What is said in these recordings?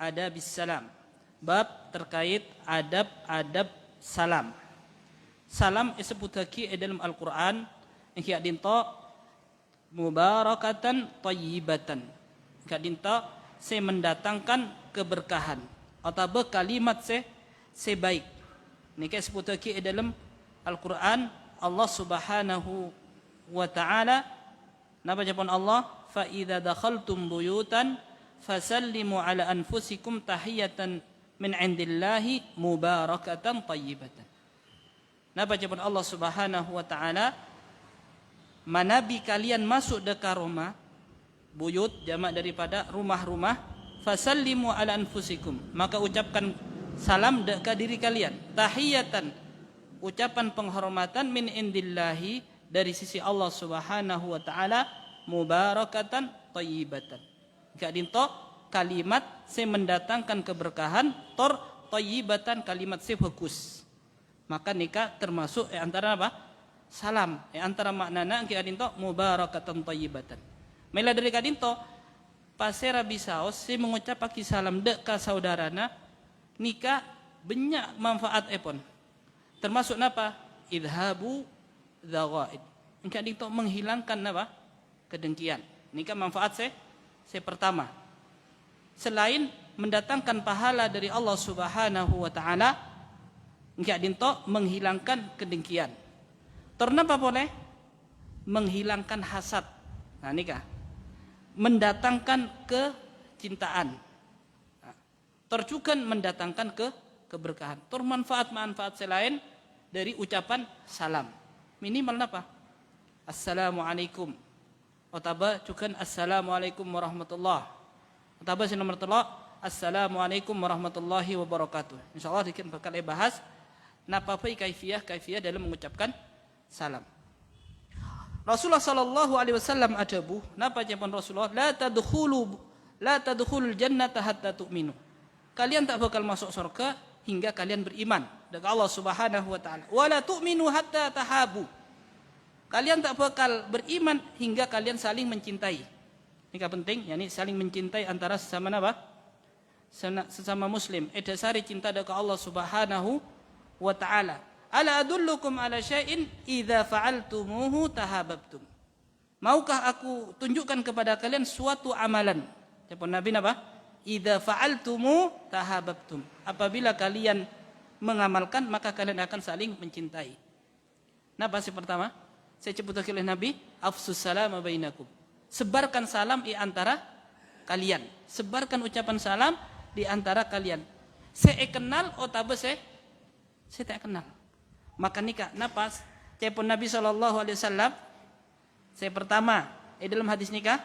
adabis salam. Bab terkait adab-adab salam. Salam disebutake dalam Al-Qur'an engki dinto mubarakatan thayyibatan. Engki dinto se mendatangkan keberkahan atau kalimat se baik. Nika disebutake dalam Al-Qur'an Allah Subhanahu wa ta'ala napa japon Allah fa idza dakhaltum buyutan fasallimu ala anfusikum tahiyatan min indillahi mubarakatan thayyibatan. Napa japon Allah Subhanahu wa ta'ala manabi kalian masuk dekat rumah buyut jamak daripada rumah-rumah fasallimu ala anfusikum maka ucapkan salam dekat diri kalian tahiyatan ucapan penghormatan min indillahi dari sisi Allah Subhanahu wa ta'ala mubarakatan thayyibatan. Enggak dinto kalimat se mendatangkan keberkahan tor thayyibatan kalimat se bagus. Maka nikah termasuk antara apa? Salam. Antara maknana enggak dinto mubarakatan thayyibatan. Mela dari kadinto pasera bisaos se mengucapaki salam dek ka saudarana nikah banyak manfaat epon. Termasuk napa? Idhabu dzaghaid. Engkau dinto menghilangkan napa? Kedengkian. Ini kan manfaat saya pertama. Selain mendatangkan pahala dari Allah Subhanahu wa taala, engkau dinto menghilangkan kedengkian. Ternapa boleh? Menghilangkan hasad. Nah, nikah. Mendatangkan kecintaan. Nah, tercukan mendatangkan keberkahan. Manfaat-manfaat selain dari ucapan salam. Minimal apa? Assalamualaikum. Otaba cukan assalamualaikum warahmatullah. Otaba si nomor telok assalamualaikum warahmatullahi wabarakatuh. Insyaallah dikit bakal bahas napa kaifiyah dalam mengucapkan salam. Rasulullah sallallahu alaihi wasallam adabu napa jawaban Rasulullah la tadkhulul jannata hatta tu'minu. Kalian tak bakal masuk surga hingga kalian beriman dengan Allah Subhanahu wa taala. Wala tu'minu hatta tahabu. Kalian tak bakal beriman hingga kalian saling mencintai. Ini penting, yakni saling mencintai antara sesama apa? Sesama muslim. Dasari cinta dengan Allah Subhanahu wa taala. Ala adullukum ala syai'in idza fa'altumuhu tahabbtum. Maukah aku tunjukkan kepada kalian suatu amalan? Siapa Nabi apa? Idza fa'altumu tahabbtum. Apabila kalian mengamalkan maka kalian akan saling mencintai. Napa sih pertama? Saya sebut oleh Nabi, afsus salam bainakum. Sebarkan salam di antara kalian. Sebarkan ucapan salam di antara kalian. Saya kenal atau saya tak kenal. Maka nikah napas cepon Nabi SAW. Saya pertama dalam hadis nikah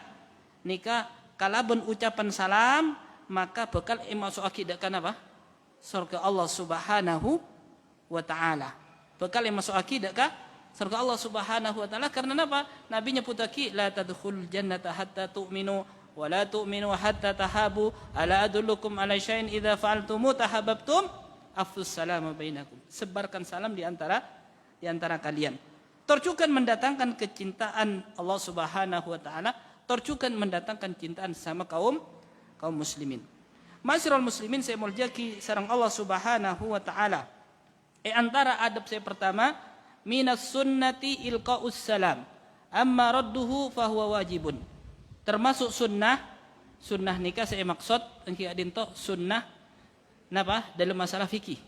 kalabun ucapan salam maka bakal masuk akidah kan apa? Surga Allah Subhanahu wa taala. Bakal masuk akidah ka surga Allah Subhanahu wa taala karena apa? Nabi nyebutaki la tadkhulul jannata hatta tu'minu wa la tu'minu hatta tahabu ala adullukum ala syai'in idza fa'altumu tahabbtum afsus salam bainakum. Sebarkan salam di antara kalian. Tercukan mendatangkan kecintaan Allah Subhanahu wa taala, tercukan mendatangkan cintaan sama kaum muslimin. Masyarul muslimin saya muljaki sareng Allah Subhanahu wa taala. Antara adab saya pertama minas sunnati ilqaus salam amma radduhu fahuwa wajibun. Termasuk sunnah nikah saya maksud engki adinto sunnah napa dalam masalah fikih.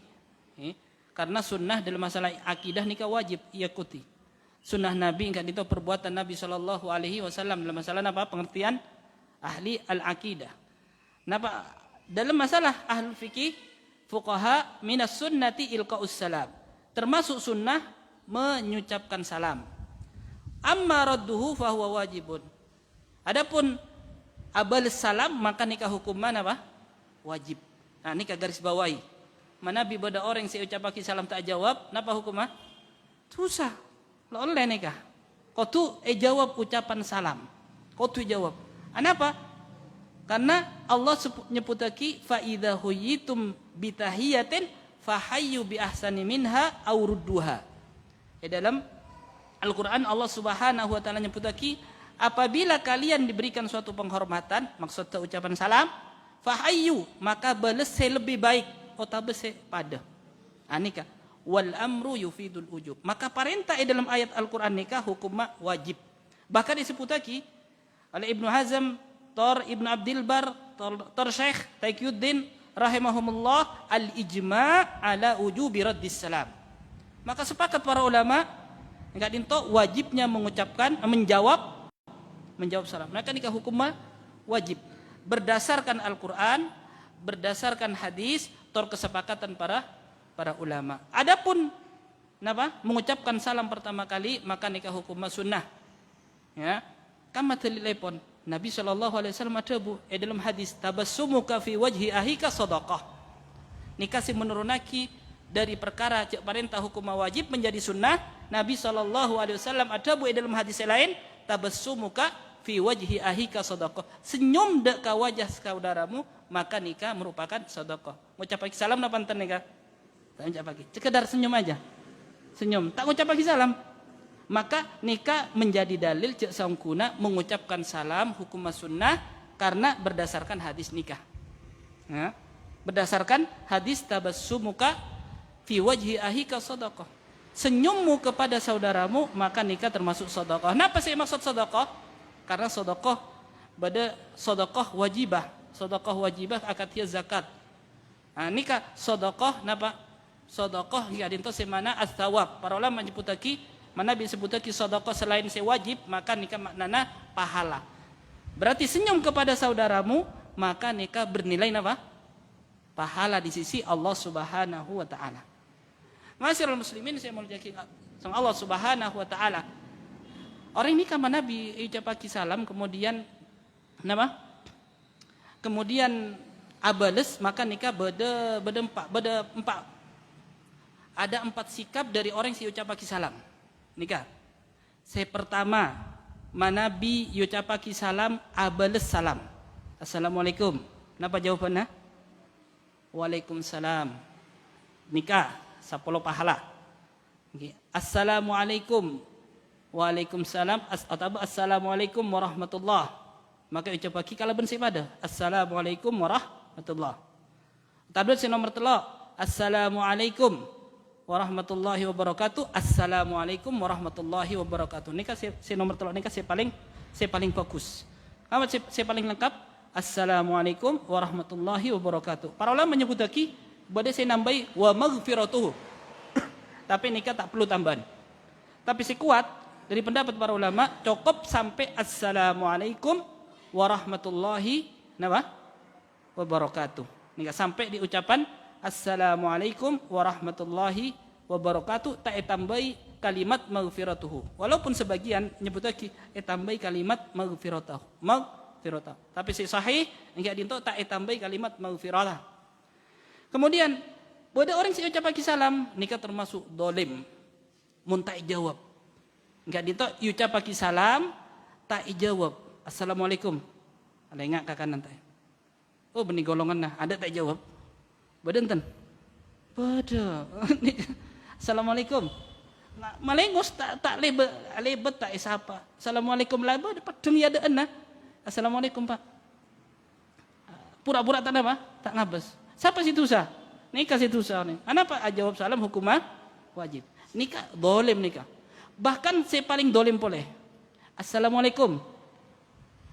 Karena sunnah dalam masalah akidah nikah wajib ikuti. Sunnah Nabi engki adinto perbuatan Nabi sallallahu alaihi wasallam dalam masalah napa pengertian ahli al-aqidah. Napa dalam masalah ahli fikih fuqaha minas sunnati ilqaus salam. Termasuk sunnah mengucapkan salam. Amma radduhu fahuwa wajibun. Adapun abal salam maka nikah hukuman apa? Wajib. Nah, nikah garis bawahi. Mana bi pada orang yang ucapaki salam tak jawab, napa hukumah? Susah. Lo oleh nikah. Kau tu jawab ucapan salam. Kau tu jawab. Kenapa? Karena Allah nyebutaki fa idza huyitum bitahiyatin fahayyu bi ahsani minha aw rudduha. Dalam Al-Qur'an Allah Subhanahu wa taala nyebutaki apabila kalian diberikan suatu penghormatan, maksud ucapan salam, fahayyu maka balas se lebih baik otabe se pada. Anika wal amru yufidul ujub. Maka perintah dalam ayat Al-Qur'an nikah hukum wajib. Bahkan disebut lagi oleh Ibnu Hazm, Tor Ibnu Abdil Bar, Tor Syekh Taqiyuddin rahimahumullah al-ijma' ala wujubi raddis salam. Maka sepakat para ulama enggak dinto wajibnya mengucapkan menjawab salam. Maka nikah hukum wajib berdasarkan Al-Qur'an, berdasarkan hadis, tor kesepakatan para ulama. Adapun mengucapkan salam pertama kali maka nikah hukum sunnah. Ya. Kama telepon Nabi sallallahu alaihi wasallam adabu dalam hadis tabassumuka fi wajhi ahika sadaqah. Nikah si menurunaki dari perkara cek perintah hukum wajib menjadi sunnah. Nabi sallallahu alaihi wasallam adabu dalam hadis lain tabassumuka fi wajhi ahika sadaqah. Senyum dek ka wajah saudaramu maka nikah merupakan sedekah. Ngucap pagi salam napa enten nikah? Tak ngucap pagi. Sekedar senyum aja. Senyum, tak ngucap pagi salam. Maka nikah menjadi dalil cek sangkuna mengucapkan salam hukum sunnah karena berdasarkan hadis nikah. Ya. Berdasarkan hadis tabassumuka fi wajhi ahika sadaqah. Senyummu kepada saudaramu maka nikah termasuk sedekah. Kenapa sih maksud sedekah? Karena sedekah pada sedekah wajibah. Sedekah wajibah akad hiya zakat. Nah, nikah sedekah napa? Sedekah ya dinto semana as-thawab. Para ulama menyebutaki mana disebutaki sedekah selain sewajib maka nikah maknana pahala. Berarti senyum kepada saudaramu maka nikah bernilai apa? Pahala di sisi Allah Subhanahu wa taala. Masyiral muslimin saya muliakan sama Allah Subhanahu wa taala. Orang nikah mana Nabi ucapaki salam kemudian nama? Kemudian abales maka nikah beda empat. Ada 4 sikap dari orang si ucapaki salam. Nikah. Saya pertama, manabi yucapaki salam abales salam. Assalamualaikum. Napa jawabannya? Waalaikumsalam. Nikah 10 pahala. Assalamualaikum. Waalaikumsalam. Assalamualaikum warahmatullah. Maka ucapaki kalau bensi pada. Assalamualaikum warahmatullah. Tablet si nomor telok. Assalamualaikum warahmatullahi wabarakatuh. Assalamualaikum warahmatullahi wabarakatuh. Nikah si nomor telok nikah si paling fokus. Apa si paling lengkap? Assalamualaikum warahmatullahi wabarakatuh. Para ulama menyebut lagi boleh saya nambahi wa maghfiratuhu. Tapi nikah tak perlu tambahan. Tapi si kuat dari pendapat para ulama cukup sampai assalamualaikum warahmatullahi wabarakatuh. Nikah sampai di ucapan assalamualaikum warahmatullahi wabarakatuh tak tambahi kalimat maghfiratuhu. Walaupun sebagian nyebut lagi tambahi kalimat maghfiratuhu. Tapi si sahih enggak dinto tak tambahi kalimat maghfiratuh. Kemudian ada orang si ucap lagi salam nikah termasuk dolim. Mun tak jawab. Enggak dinto ucap lagi salam tak jawab. Assalamualaikum. Ada ingat ka kanan tak? Oh benih golongan nah ada tak jawab. Badenten. Pada. Assalamualaikum. Malengos tak lebet tak isapa. Assalamualaikum laba dapat demi ada nah. Assalamualaikum Pak. Pura-pura tak apa? Tak ngabas. Siapa situ sah? Nikah situ sah ni. Kenapa jawab salam hukumah wajib. Nikah dolim nikah. Bahkan saya paling dolim boleh. Assalamualaikum.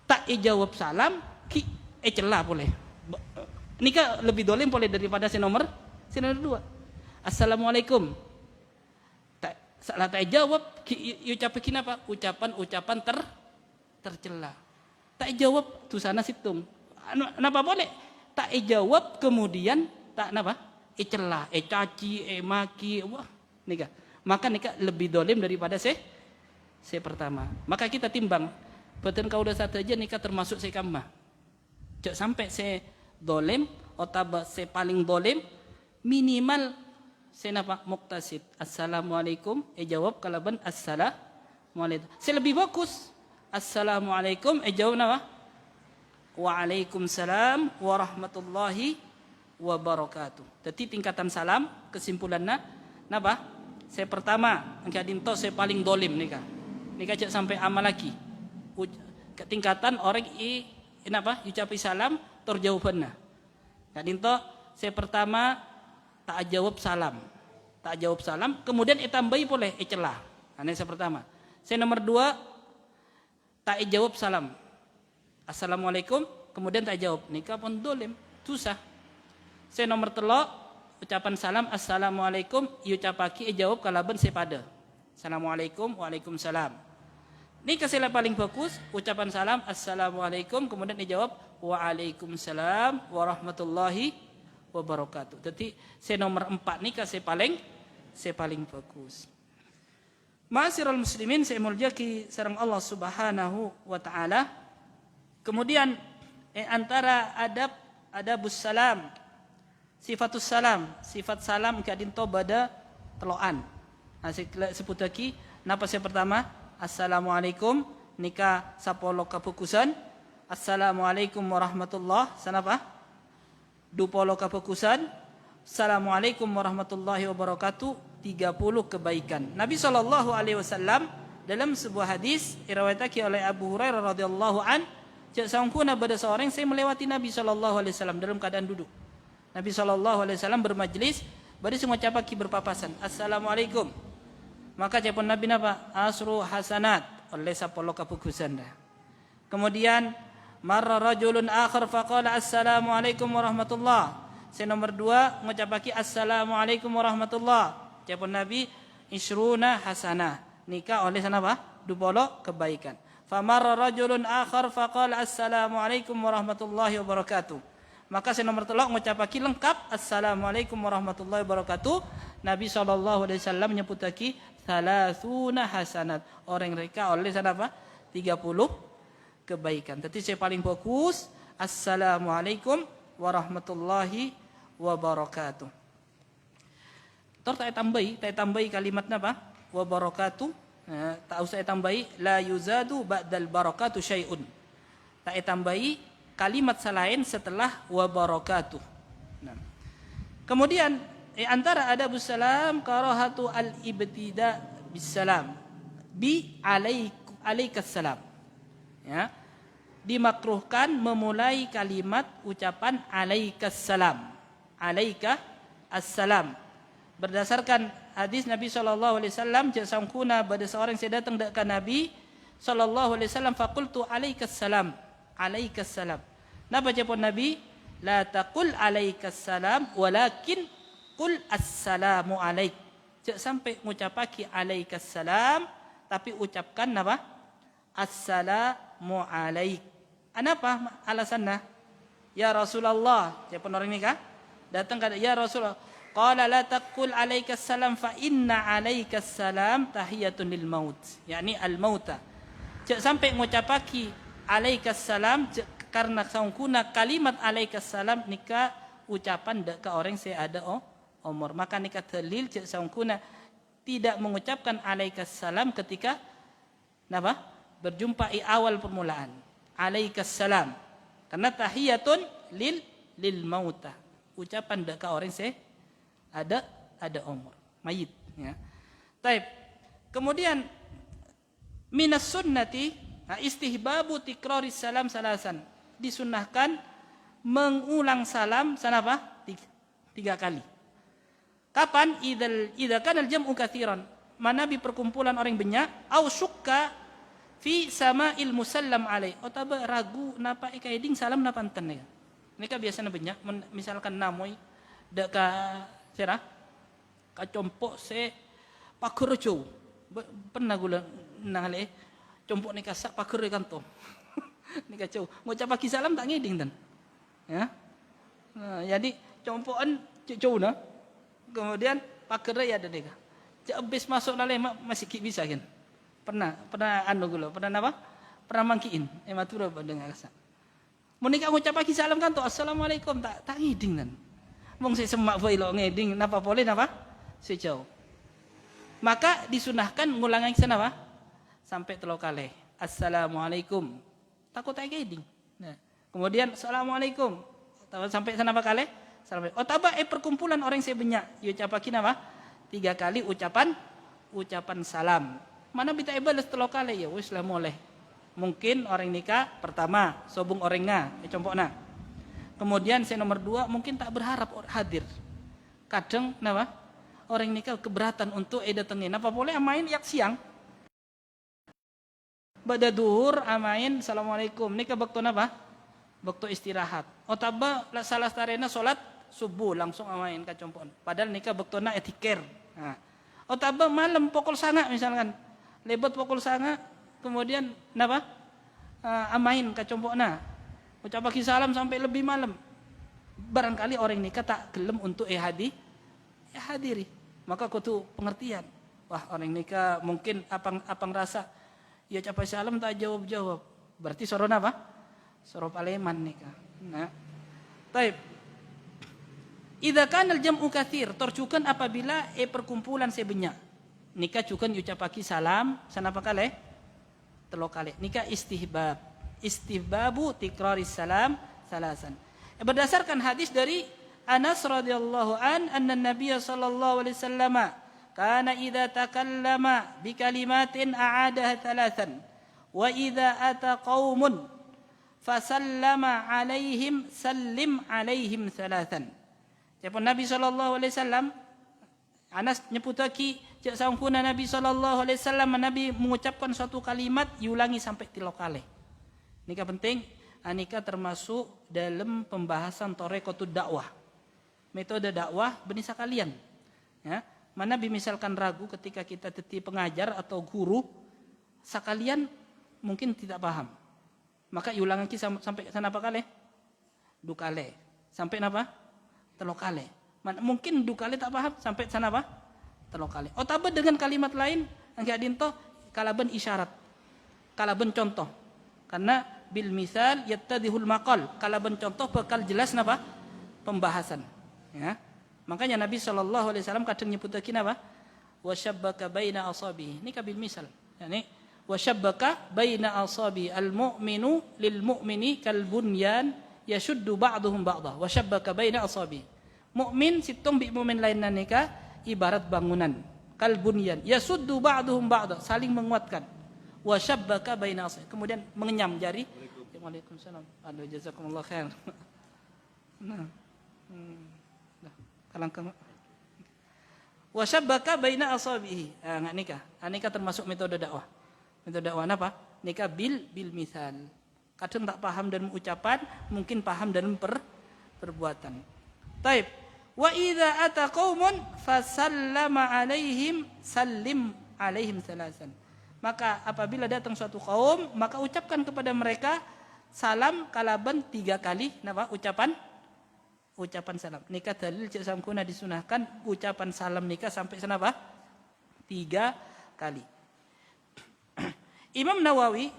Tak jawab salam celah boleh. Nikah lebih dolim boleh daripada si nomor 2. Assalamualaikum. Salah tak jawab ucapan apa? Ucapan tercela. Tak jawab tu sana situng. Kenapa boleh? Tak jawab kemudian tak napa? Celah, caci, maki, wah nikah. Maka nikah lebih dolim daripada saya pertama. Maka kita timbang. Betul kau udah satu aja nikah termasuk saya kamma. Cak sampai saya dolim atau saya paling dolim minimal saya napa muktasid. Assalamualaikum. Jawab kalaban assalamualaikum. Saya lebih fokus. Assalamualaikum. Jawab napa? Waalaikumsalam warahmatullahi wabarakatuh. Jadi tingkatan salam kesimpulannya napa? Saya pertama engkau dinto saya paling dolim nikah. Nikah cak sampai amal lagi. Tingkatan orang napa? Ucapi salam tor jawabanna. Kadinto saya pertama tak jawab salam. Tak jawab salam, kemudian tambahi boleh celah. Ini saya pertama. Saya nomor 2 tak jawab salam. Assalamualaikum, kemudian tak jawab. Nikah pun dolim, susah. Saya nomor 3 ucapan salam assalamualaikum, ucapaki jawab kalaban saya pada. Assalamualaikum, waalaikumsalam. Nikah saya paling fokus ucapan salam assalamualaikum, kemudian dijawab waalaikumsalam warahmatullahi wabarakatuh. Jadi saya nomor 4 nikah saya paling fokus. Ma'asyiral muslimin saya mulyaki sareng Allah Subhanahu wa taala. Kemudian antara adabus salam, sifatus salam, sifat salam kadinto bada teloan. Nah, sebut lagi napa saya pertama assalamualaikum nikah sapolo kapukusan assalamualaikum warahmatullah sanapa dupolo kapukusan assalamualaikum warahmatullahi wabarakatuh 30 kebaikan. Nabi SAW dalam sebuah hadis diriwayatkan oleh Abu Hurairah radhiyallahu an, sangkuna pada seorang saya melewati Nabi SAW dalam keadaan duduk. Nabi SAW bermajlis, bari semua capaki berpapasan. Assalamualaikum. Maka japon Nabi napa? Asru hasanat oleh sapolo kapukusan. Kemudian marra rajulun akhar faqala assalamualaikum warahmatullah. Saya nomor 2 ngucapaki assalamualaikum warahmatullah. Japon Nabi isruna hasanah. Nikah oleh sana apa? 20 kebaikan. Famarra rajulun akhar faqala assalamualaikum warahmatullahi wabarakatuh. Maka saya nomor 3 ngucapaki lengkap assalamualaikum warahmatullahi wabarakatuh. Nabi SAW menyebutaki salasuna hasanat. Orang mereka oleh sana apa? 30 kebaikan. Jadi saya paling fokus assalamualaikum warahmatullahi wabarakatuh. Tak tambahi kalimat apa? Wabarakatuh. Tak usah tambahi la yuzadu ba'dal barakatuh syai'un. Tak tambahi kalimat selain setelah wabarakatuh. Nah. Kemudian antara adabus salam karahatu al-ibtida bis salam bi alaikas salam. Ya. Dimakruhkan memulai kalimat ucapan alaikas salam. Alaika assalam. Berdasarkan hadis Nabi SAW, jasangkuna pada seorang saya datang ke Nabi SAW, faqultu alaikas salam. Alaikas salam. Napa jawab Nabi? La taqul alaikas salam, walakin qul assalamu alaik. Jangan sampai ngucapaki alaikas salam, tapi ucapkan apa? Assalamu alaik. Apa alasannya? Ya Rasulullah, siapa orang ini kah? Datang ke ya Rasulullah. Qala la taqul alaikas salam fa inna alaikas salam tahiyatun lil maut. Yani al mauta. Jangan sampai ngucapaki alaikas salam karena sangkuna kalimat alaikas salam nikah ucapan ke orang saya ada umur. Maka nikah dalil sangkuna tidak mengucapkan alaikas salam ketika apa? Berjumpa awal permulaan. Alaikas salam. Karena tahiyatun lil mauta. Ucapan ke orang saya ada umur, mayit ya. Taib. Kemudian minas sunnati istihbabu tikraris salam salasan. Disunnahkan mengulang salam sanapa? 3 kali. Kapan? Idza kana al-jam'u katsiran. Mana bi perkumpulan orang banyak au syukka fi sama'il musallam alai. Otaba ragu napa ikaiding salam napa enten ya. Nika biasanya banyak misalkan namoy dak ka sera kacompok se pakurjo pernah gula nangale compok ni kasak pakur kanto ni kacau ngucapaki salam tak ngeding dan ya jadi compokan cau na kemudian pakur ya ada deka habis masuk nale masih bisa kan pernah anu gula pernah apa pernah mangkiin matura dengan kasak mun nika ngucapaki salam kanto assalamualaikum tak ngeding dan mong saya semak bailo ngeding napa boleh napa sejauh maka disunahkan ngulangi sana apa sampai 3 kali assalamualaikum takut tak ngeding nah kemudian assalamualaikum sampai sana apa kali sampai otaba perkumpulan orang saya banyak ucapakin apa 3 kali ucapan salam mana bita balas 3 kali ya wis lah boleh mungkin orang nikah pertama sobung orangnya compokna Kemudian saya nomor 2 mungkin tak berharap hadir. Kadang napa? Orang nikah keberatan untuk datengin. Apa boleh amain yak siang? Bada duhur amain assalamualaikum. Nikah waktu napa? Waktu istirahat. Otaba salah starena salat subuh langsung amain kacompon. Padahal nikah waktu na etiker. Nah. Otaba malam pukul sanga misalkan. Lebot pukul sanga kemudian napa? Amain kacompona. Ucap pagi salam sampai lebih malam. Barangkali orang nikah tak gelem untuk hadiri. Maka kutu pengertian. Wah, orang nikah mungkin apang rasa ya ucap salam tak jawab. Berarti soro apa? Soro paleman nikah. Nah. Baik. Idza kana al-jam'u katsir, tercukan apabila perkumpulan sebanyak. Nikah cukan ucap pagi salam sanapa kali? Telo kali. Nikah istihbabu tikraris salam salasan. Berdasarkan hadis dari Anas radhiyallahu anna Nabiy sallallahu alaihi wasallam kana idza takallama bi kalimatin a'adaha thalathan wa idza ata qaumun fasallama alaihim sallim alaihim thalathan. Siapa Nabi sallallahu alaihi wasallam Anas nyebutaki cak sangkuna Nabi sallallahu alaihi wasallam Nabi mengucapkan suatu kalimat diulangi sampai 3 kali. Nikah penting, nikah termasuk dalam pembahasan thariqatud dakwah. Metode dakwah benisa kalian. Ya, mana misalkan ragu ketika kita teti pengajar atau guru, sekalian mungkin tidak paham. Maka ulangan kita sampai sana apa kali? 2 kali. Sampai napa? 3 kali. Mungkin 2 kali tak paham sampai sana apa? 3 kali. Otaba dengan kalimat lain, enggak dinto kalaban isyarat. Kalaban contoh. Karena bil misal yattadihul maqal. Kalaban contoh bakal jelas napa? Pembahasan. Ya. Makanya Nabi sallallahu alaihi wasallam kadang nyebutakin apa? Wasyabbaka baina asabi. Ini kabil misal. Yani wasyabbaka baina asabi al-mu'minu lil mu'mini kal bunyan yashuddu ba'dhum ba'dha. Wasyabbaka baina asabi. Mukmin situng bi mukmin lainna nikah ibarat bangunan. Kal bunyan yasuddu ba'dhum ba'dha, saling menguatkan. Wasyabbaka baina asabi. Kemudian mengenyam jari. Waalaikumsalam. Aduh jazakumullah khair. Nah. Kalangkang. Wasyabbaka baina asabihi. Enggak nikah. Nikah termasuk metode dakwah. Metode dakwah apa? Nikah bil misal. Kadang tak paham dalam ucapan, mungkin paham dalam perbuatan. Taib. Wa idza ata qaumun fasallama alaihim sallim alaihim salasan. Maka apabila datang suatu kaum, maka ucapkan kepada mereka salam kalaban 3 kali. Napa? Ucapan salam. Nikah dalil cek samkuna disunahkan ucapan salam nikah sampai senapa? 3 kali. Imam Nawawi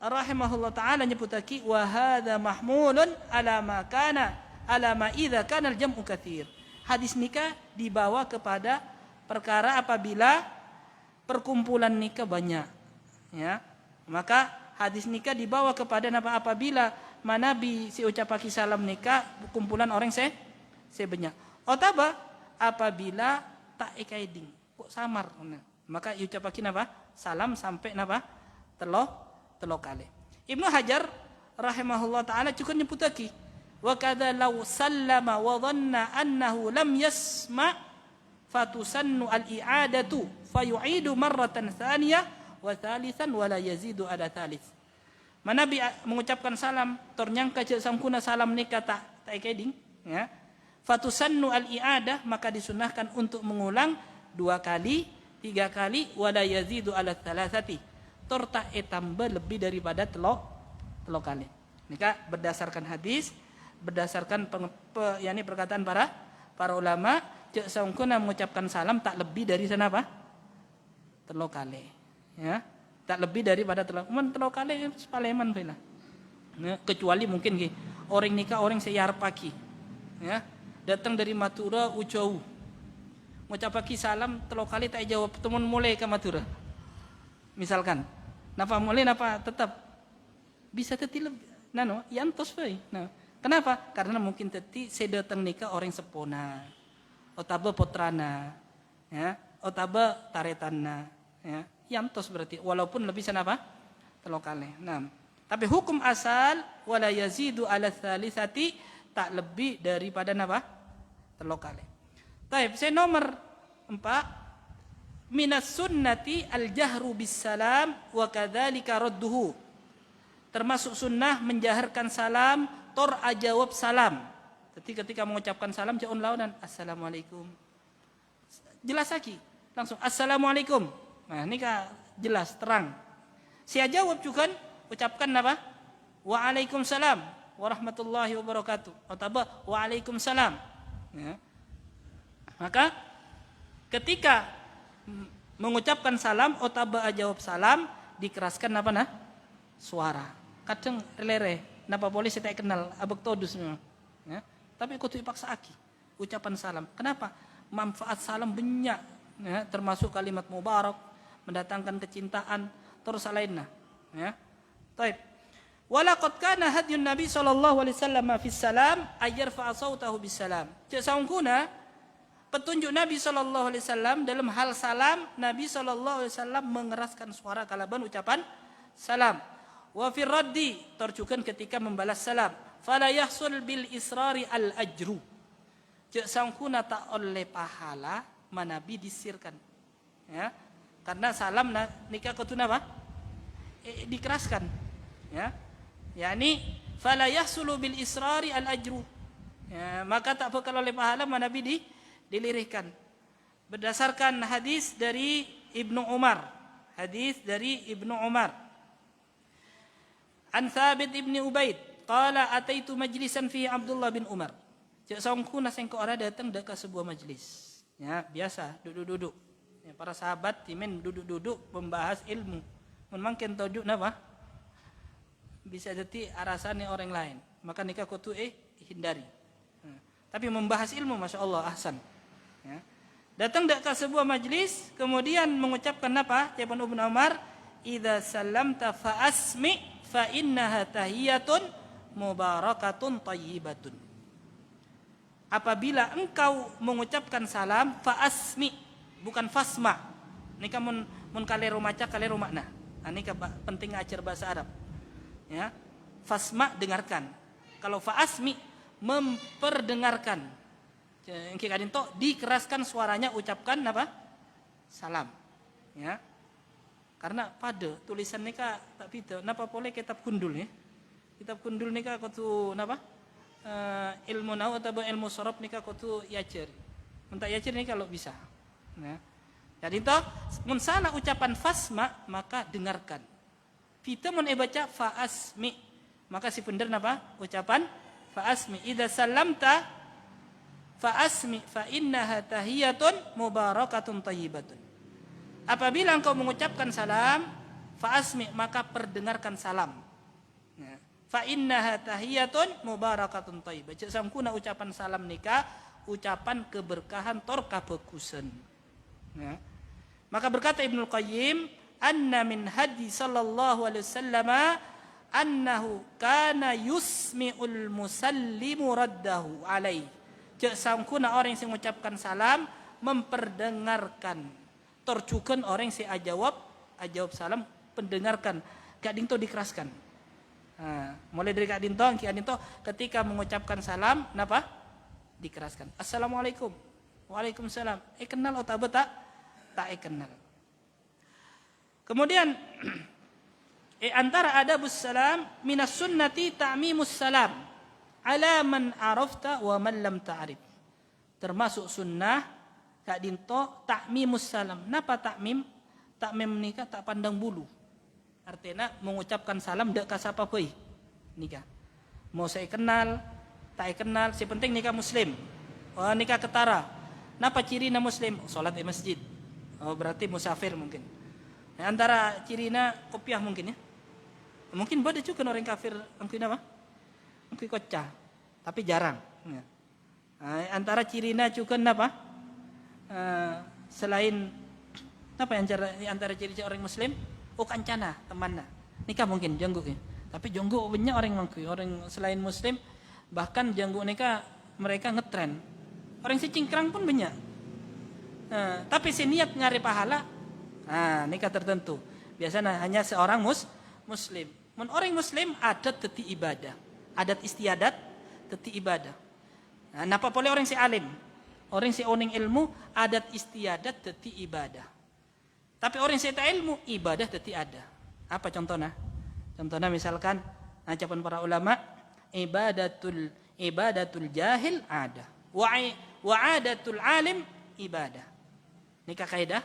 rahimahullah taala nyebutaki wa hadza mahmulun ala ma idza kana al-jam'u katsir. Hadis nikah dibawa kepada perkara apabila perkumpulan nikah banyak. Ya. Maka hadis nikah dibawa kepada apabila manabi si ucapaki salam nikah kumpulan orang sebanyak. Otaba apabila tak ekaiding kok samar. Maka ucapaki salam sampai telo kali. Ibnu Hajar rahimahullah taala juga nyebutaki wa kadza law sallama wa dhanna annahu lam yasma fatusannu al-i'adatu fayu'idu marratan thaniyah wa thalithan wa la yazidu ala thalith. Nabi mengucapkan salam ternyangka cek samkuna salam nikah tak keding ya. Fatusannu al-i'adah maka disunahkan untuk mengulang 2 kali, 3 kali wala yazidu ala thalathati. Torta tambah lebih daripada telo kali. Nikah berdasarkan hadis, berdasarkan perkataan para ulama, cek samkuna mengucapkan salam tak lebih dari sana apa? Telo kali. Ya. Tak lebih daripada telo kali sepaleman bela. Ya, kecuali mungkin orang nikah orang seyar pagi. Ya. Datang dari Madura ujau. Ngucapaki salam telo kali tak jawab temun mulai ke Madura. Misalkan, napa mulai napa tetap bisa teti lebih. Yantos bae. Nah, kenapa? Karena mungkin teti saya datang nikah orang sepona. Otaba potrana. Ya, otaba taretanna. Ya. Yantos berarti walaupun lebih senapa? Telo kali. Nah, tapi hukum asal wala yazidu ala thalithati tak lebih daripada napa? 3 kali. Taib, saya nomor 4, minas sunnati al-jahru bis salam wa kadzalika radduhu. Termasuk sunnah menjaharkan salam, tor ajawab salam. Jadi ketika mengucapkan salam jangan launan assalamualaikum. Jelas lagi, langsung assalamualaikum. Nah, ini jelas terang. Saya jawab juga ucapkan apa? Waalaikumsalam warahmatullahi wabarakatuh. Atau waalaikumsalam. Ya. Maka ketika mengucapkan salam atau jawab salam dikeraskan apa nah? Suara. Kadang lere, napa polisi tak kenal abek todus memang. Ya. Tapi kudu dipaksa aki ucapan salam. Kenapa? Manfaat salam banyak. Ya, termasuk kalimat mubarak, mendatangkan kecintaan, terus lainnya. Ya. Baik. Walaqad kana hadyun Nabi sallallahu alaihi wasallam fi salam ayyarfa sautahu bis salam. Cek saungkuna petunjuk Nabi sallallahu alaihi wasallam dalam hal salam, Nabi sallallahu alaihi wasallam mengeraskan suara kalaban ucapan salam. Wa fi raddi terjukan ketika membalas salam. Fala yahsul bil israri al ajru. Cek saungkuna tak oleh pahala Nabi disirkan. Ya. Karena salam nikah kutuna apa? Dikeraskan. Ya. Yani fala yahsulu bil israri al ajru. Ya, maka tak bakal oleh pahala Nabi dilirihkan. Berdasarkan hadis dari Ibnu Umar. Hadis dari Ibnu Umar. An Thabit ibni Ubaid, qala ataitu majlisan fi Abdullah bin Umar. Cek songku naseng ke orang datang ke sebuah majlis. Ya, biasa duduk-duduk. Ya, para sahabat timen duduk-duduk membahas ilmu. Mungkin tajuk napa? Bisa jadi arasannya orang lain. Maka nikah kutu hindari. Tapi membahas ilmu, masya Allah, ahsan. Ya. Datang ke sebuah majlis, kemudian mengucapkan apa? Jawaban Ibnu Umar, "Idza sallamta fa asmi fa innaha tahiyatun mubarakatun thayyibatun." Apabila engkau mengucapkan salam, fa'asmi, bukan fasma. Ini kan mun kalero maca kalero makna. Ini penting ajar bahasa Arab. Ya. Fasma dengarkan. Kalau fa'asmi memperdengarkan. Engki kadin to dikeraskan suaranya ucapkan apa? Salam. Ya. Karena pada tulisan nika tak pita, napa boleh kitab kundul ya. Kitab kundul nika kudu napa? Ilmu nau atau ilmu sorob nika kutu yacer. Untuk yacer nih kalau bisa. Nah, jadi toh mun salah ucapan fasma maka dengarkan. Kita mun baca faasmi maka si bener napa? Ucapan faasmi. Idza sallamta faasmi fa innaha tahiyatun mubarakatun thayyibatun. Apabila engkau mengucapkan salam faasmi maka perdengarkan salam. Nah, fa innaha tahiyatun mubarakatun thayyibah. Cek samkuna ucapan salam nikah, ucapan keberkahan tor kabagusan. Ya. Maka berkata Ibnu Qayyim, anna min hadi sallallahu alaihi wasallam annahu kana yusmi'ul musallimu raddahu alaihi. Cek samkuna orang yang mengucapkan salam memperdengarkan. Terjukan orang yang ajawab salam pendengarkan. Gading to dikeraskan. Nah, mulai dari Kak Dinto, ketika mengucapkan salam, napa? Dikeraskan. Assalamualaikum. Waalaikumsalam. Kenal atau tak? Tak kenal. Kemudian antara adabus salam minas sunnati ta'mimus salam ala man arafta wa man lam ta'rif. Termasuk sunnah Kak Dinto ta'mimus salam. Napa ta'mim? Ta'mim nikah tak pandang bulu. Artinya mengucapkan salam dak kasapa peuy. Nikah. Mau saya kenal, tak kenal, si penting nikah muslim. Oh, nikah ketara. Napa cirina muslim? Salat di masjid. Oh, berarti musafir mungkin. Nah, antara cirina kopiah mungkin ya. Mungkin ada juga orang kafir mungkin apa? Mungkin kocah, tapi jarang. Ya. Nah, antara cirina juga apa? Selain apa yang antara ciri orang muslim? Oh kancana temanna nikah mungkin janggut ya. Tapi janggut banyak orang mangku orang selain muslim bahkan janggut nikah mereka ngetren orang si cingkrang pun banyak. Tapi si niat ngari pahala nikah tertentu biasanya hanya seorang muslim. Mun orang muslim adat teti ibadah adat istiadat teti ibadah. Nah, napa boleh orang si alim? Orang si oning ilmu adat istiadat teti ibadah. Tapi orang si tak ilmu ibadah teti ada. Apa contohnya? Contohnya misalkan ucapan para ulama ibadatul jahil ada. Wa adatul alim ibadah. Nikah kaidah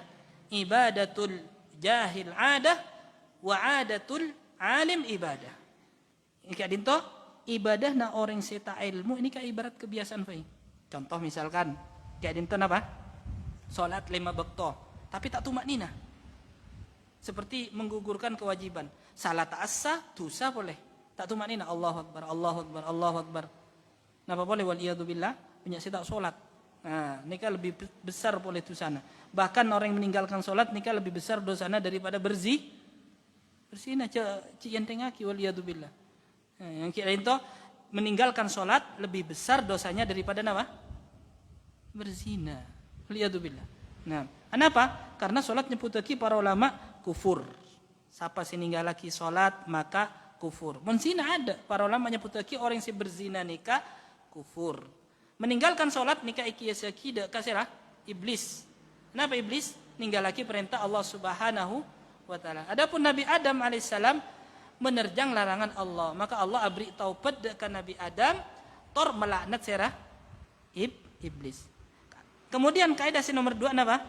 ibadatul jahil ada wa adatul alim ibadah. Ini kayak dinto ibadah na orang seta ilmu ini kayak ibarat kebiasaan fai. Contoh misalkan kayak dinto apa? Salat 5 waktu tapi tak tumak nina. Seperti menggugurkan kewajiban. Salat asa dosa boleh. Tak tumak nina Allahu akbar, Allahu akbar, Allahu akbar. Napa boleh wal iyadu billah punya tak salat. Nah, nikah lebih besar boleh dosana. Bahkan orang yang meninggalkan salat nikah lebih besar dosana daripada berzina ci yentengaki wal iyadu billah. Nah, yang kira itu meninggalkan salat lebih besar dosanya daripada apa? Berzina. Wal iyadu billah. Nah, kenapa? Karena salat nyebutake para ulama kufur. Siapa sih ninggalaki salat maka kufur. Menzina ada para ulama nyebutake orang yang berzina nikah kufur. Meninggalkan sholat nikah ikiyasaki de kasirah iblis. Kenapa iblis? Ninggalaki perintah Allah Subhanahu wa taala. Adapun Nabi Adam alaihissalam menerjang larangan Allah, maka Allah abri taubat dekat Nabi Adam tor melaknat serah iblis. Kemudian kaidah nomor 2 apa?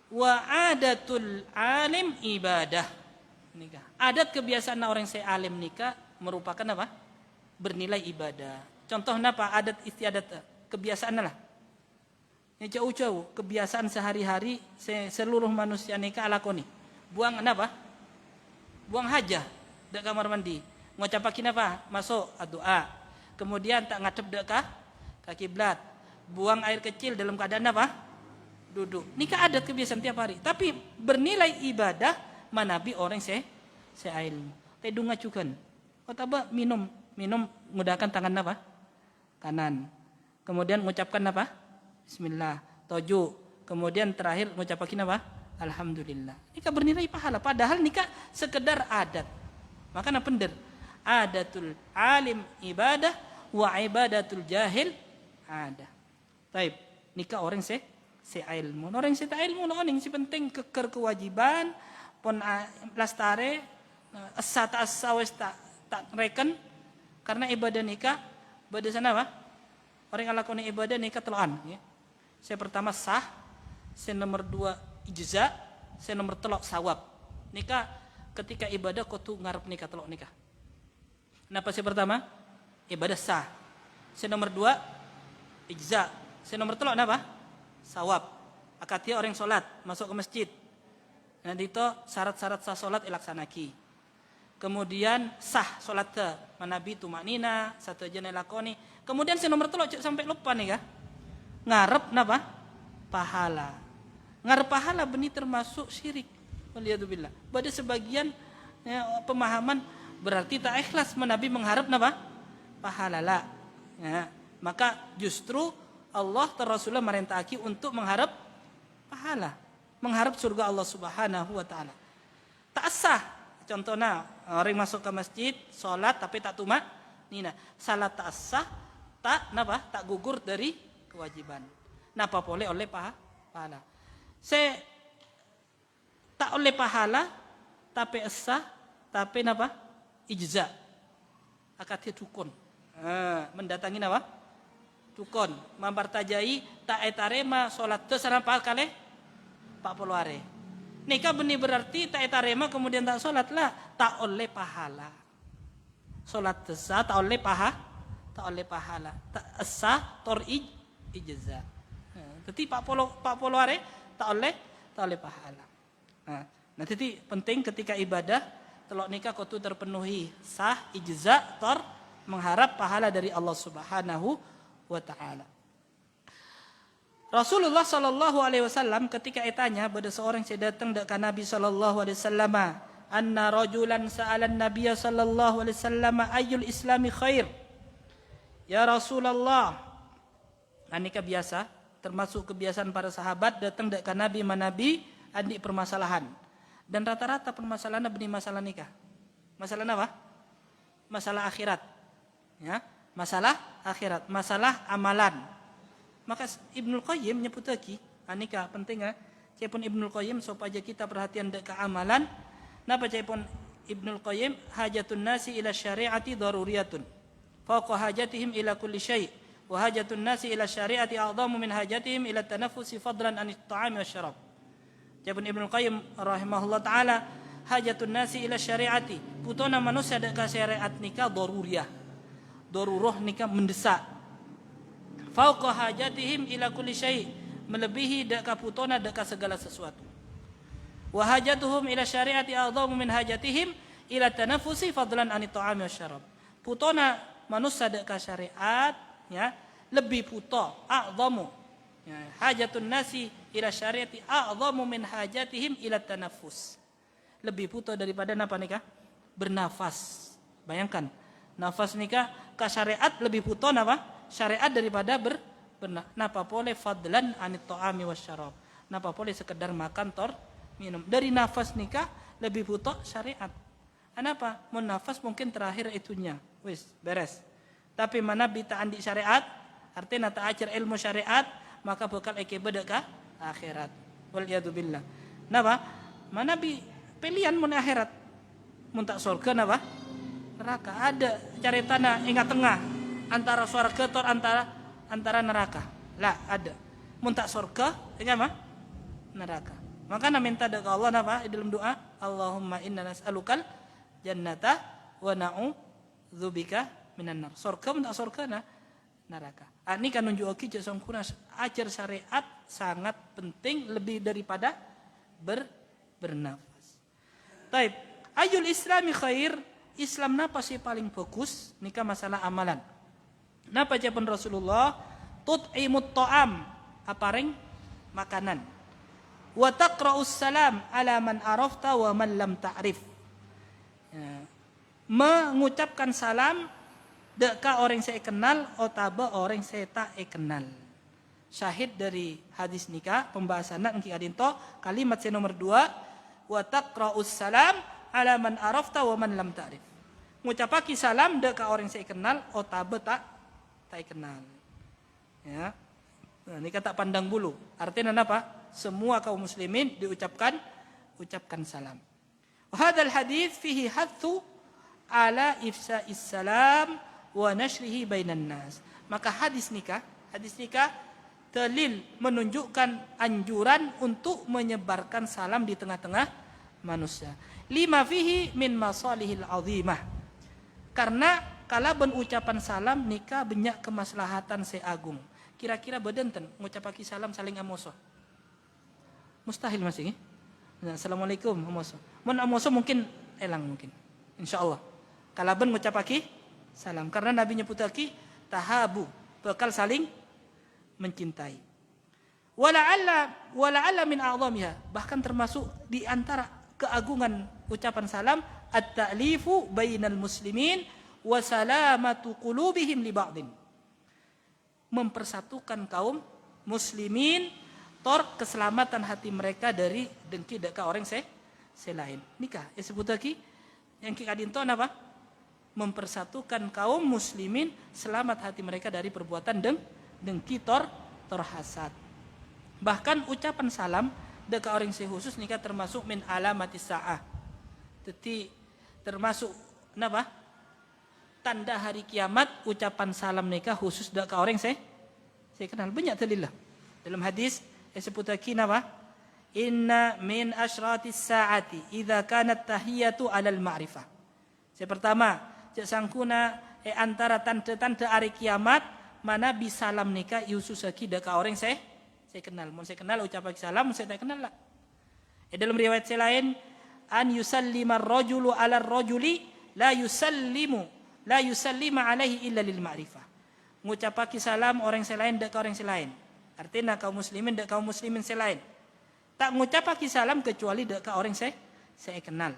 Wa adatul alim ibadah. Nikah. Adat kebiasaan orang yang alim nikah merupakan apa? Bernilai ibadah. Contoh apa? Adat istiadat kebiasaan lah. Yang jauh-jauh kebiasaan sehari-hari seluruh manusia nikah lakoni. Buang apa? Buang hajah di kamar mandi. Ngucapakin apa? Masuk doa. Kemudian tak ngadep dek ke kiblat. Buang air kecil dalam keadaan apa? Duduk. Nikah adat kebiasaan tiap hari. Tapi bernilai ibadah manabi orang ilmu. Tedunga cukan. Otaba minum menggunakan tangan apa? Kanan. Kemudian mengucapkan apa? Bismillah. Toju. Kemudian terakhir mengucapkan apa? Alhamdulillah. Nikah bernilai pahala. Padahal nikah sekedar adat. Makanya benar. Adatul alim ibadah wa ibadatul jahil ada. Taib. Nikah orang ilmu. Orang tak ilmu orang si penting keker kewajiban pon lastare asa ta asa wes tak reken karena ibadah nikah ibadah sana apa? Orang yang lakoni ibadah nikah teloan ya. Saya pertama sah, saya nomor 2 ijza, saya nomor 3 sawab. Nikah ketika ibadah kau tu ngarep nikah telok nikah. Kenapa saya pertama? Ibadah sah. Saya nomor 2 ijza, saya nomor 3 apa? Sawab. Akatia orang solat masuk ke masjid. Nanti itu syarat-syarat sah solat ilaksanaki. Kemudian sah solat manabi tumanina satu aja lakoni. Kemudian si nomor 3 sampai lupa nih kah? Ngarep napa? Pahala. Ngarep pahala benih termasuk syirik. Waliyadzubillah. Pada sebagian ya, pemahaman berarti tak ikhlas manabi mengharap napa? Pahala lah. Ya, maka justru Allah Rasulullah merintahki untuk mengharap pahala, mengharap surga Allah Subhanahu wa taala. Tak sah. Contohnya orang masuk ke masjid, sholat tapi tak tumak nina. Salat tak sah, tak napa? Tak gugur dari kewajiban. Napa boleh oleh pahala. Se tak oleh pahala tapi sah, tapi napa? Ijza. Akatnya dukun. Mendatangi napa? Dukun. Mampartajai tak etarema sholat tu sanapa kali? 40 hari. Nikah benih berarti tak etarema kemudian tak sholat lah, tak oleh pahala. Sholat sah tak oleh pahala, tak sah tor ijza. Jadi 40 hari tak oleh pahala. Nah, jadi penting ketika ibadah telok nikah kau tu terpenuhi sah ijza tor mengharap pahala dari Allah Subhanahu wa taala. Rasulullah sallallahu alaihi wasallam ketika ditanya pada seorang yang datang dekat Nabi sallallahu alaihi wasallam, anna rajulan sa'ala an-nabiy sallallahu alaihi wasallam ayyul islami khair. Ya Rasulullah. Nikah biasa, termasuk kebiasaan para sahabat datang dekat Nabi manabi adik permasalahan. Dan rata-rata permasalahan benih masalah nikah. Masalah apa? Masalah akhirat. Ya. masalah akhirat, masalah amalan. Maka Ibnul Qayyim menyebut lagi, anika penting cepun Ibnul Qayyim supaya kita perhatian dek ke amalan. Napa cepun Ibnul Qayyim, hajatun nasi ila syari'ati daruriyatun fauqa hajatihim ila kulli syai' wa hajatun nasi ila syari'ati a'dhamu min hajatihim ila tanaffusi fadlan anit ta'ami wasyarab. Cepun Ibnul Qayyim rahimahullah taala, hajatun nasi ila syari'ati, putona manusia dek ke syariat nikah daruriyah, daruroh nikah mendesak. Fauqa hajatihim ila kulli syai', melebihi dek ke putona dek ke segala sesuatu. Wa hajatuhum ila syari'ati a'dhamu min hajatihim ila tanaffusi fadlan anit ta'ami wasyarab. Putona manusia dek ke syariat ya lebih puto a'dhamu ya, hajatun nasi ila syari'ati a'dhamu min hajatihim ila tanaffus. Lebih puto daripada napa nikah? Bernafas. Bayangkan, nafas nikah ke syariat lebih puto napa? Syariat daripada napa boleh fadlan anit ta'ami wasyarab. Napa boleh sekedar makan minum. Dari nafas nikah lebih puto syariat. Kenapa? Mau nafas mungkin terakhir itunya. Wis, beres. Tapi mana bita andi syariat, artinya tak ajar ilmu syariat, maka bakal ekebe deka akhirat. Waliyadzubillah. Napa? Mana pilihan mun akhirat. Mun tak surga napa? Neraka. Ada caritana ingat tengah antara surga atau antara neraka. Lah, ada. Mun tak surga, ingat apa? Neraka. Maka minta ke Allah napa di dalam doa, Allahumma inna nas'alukal jannata wa na'udzubika minan nar. Surga mun tak surga neraka. Ini kan nunjuk oke jasongkuna ajar syariat sangat penting lebih daripada bernafas. Taib, ayul islami khair, Islam napa sih paling fokus? Nikah masalah amalan. Napa jawaban Rasulullah? Tut'imut ta'am, apareng makanan. Wa taqra'us salam ala man arafta wa man lam ta'rif. Ya. Mengucapkan salam deka orang saya kenal atau orang saya tak kenal. Syahid dari hadis nikah pembahasan engki adinto kalimat saya nomor 2, wa taqra'us salam ala man arafta wa man lam ta'rif. Ngucapaki salam deka orang saya kenal atau tak kenal. Ya. Nah, ini kata pandang bulu. Artinya apa? Semua kaum muslimin ucapkan salam. Hadal hadis fihi hathu ala ifsa'is salam wa nashrihi bainan nas. Maka hadis nikah dalil menunjukkan anjuran untuk menyebarkan salam di tengah-tengah manusia. Lima fihi min masalihil azimah. Karena kala berucapan salam nikah banyak kemaslahatan seagung. Kira-kira bedenten ngucapaki salam saling amoso. Mustahil masih. Assalamualaikum amoso. Mun amoso mungkin elang mungkin. Insyaallah. Kalaban ngucapaki salam karena Nabi nyebutaki tahabu, bakal saling mencintai. Wala'alla min a'zamiha, bahkan termasuk di antara keagungan ucapan salam at-ta'lifu bainal muslimin wa salamatu qulubihim li ba'din. Mempersatukan kaum muslimin keselamatan hati mereka dari dengki deka orang selain. Nikah disebut lagi yang kita dinto apa? Mempersatukan kaum muslimin, selamat hati mereka dari perbuatan dengki hasad. Bahkan ucapan salam deka orang khusus nikah termasuk min alamatis saah. Jadi termasuk apa? Tanda hari kiamat ucapan salam nikah khusus deka orang saya kenal banyak dalil dalam hadis disebut lagi apa? Inna min asyratis saati idza kanat tahiyatu alal ma'rifah. Yang pertama, cek sangkuna antara tanda-tanda hari kiamat mana bisalam nikah yusus lagi deka orang saya kenal. Mun saya kenal ucapan salam, mun saya tak kenal lah. Dalam riwayat lain an yusallima ar-rajulu 'ala ar-rajuli la yusallima alaihi illa lil ma'rifah. Ngucapaki salam orang selain deka orang selain. Artinya kaum muslimin dek kaum muslimin selain. Tak ngucapaki salam kecuali dek orang saya kenal.